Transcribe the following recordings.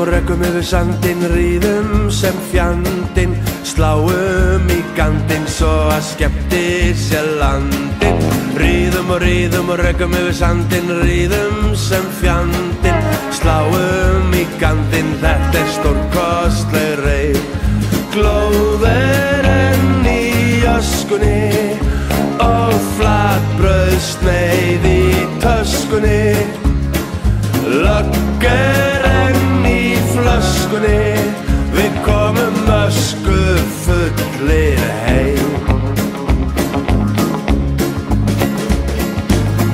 og rekum yfir sandinn, ríðum sem fjandinn, sláum í gandinn svo að skemmti sér landinn. Ríðum og rekum yfir sandinn, ríðum sem fjandinn, sláum í gandinn, þetta stórkostleg reið. Glóð enn í öskunni og flatbrauðsneið í töskunni. Lögg enn í flöskunni, við komum öskufullir heim.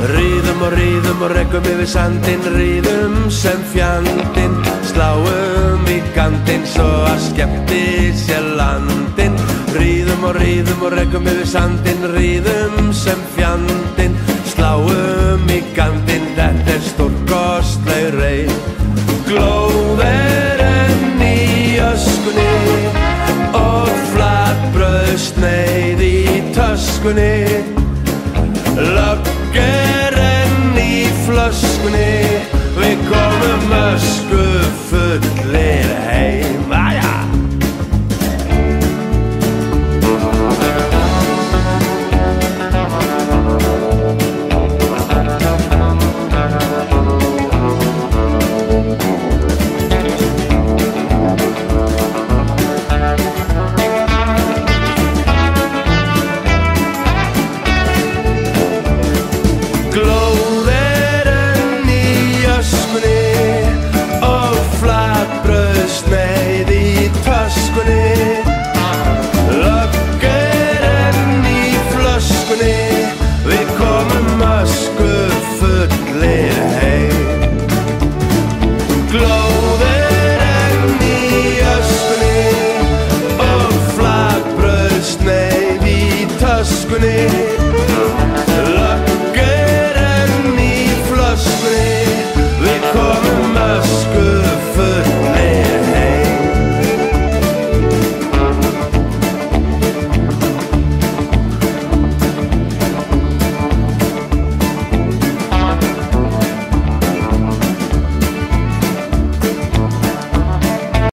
Ríðum og rekum yfir sandinn, ríðum sem fjandinn, sláum í gandinn svo að skemmti sér landinn. Ríðum og rekum yfir sandinn, ríðum sem fjandinn, sláum í gandinn, þetta stórkostleg reið. Glóð enn í öskunni og flatbrauðsneið í töskunni. Lögg enn í flöskunni, við komum öskufullir heim.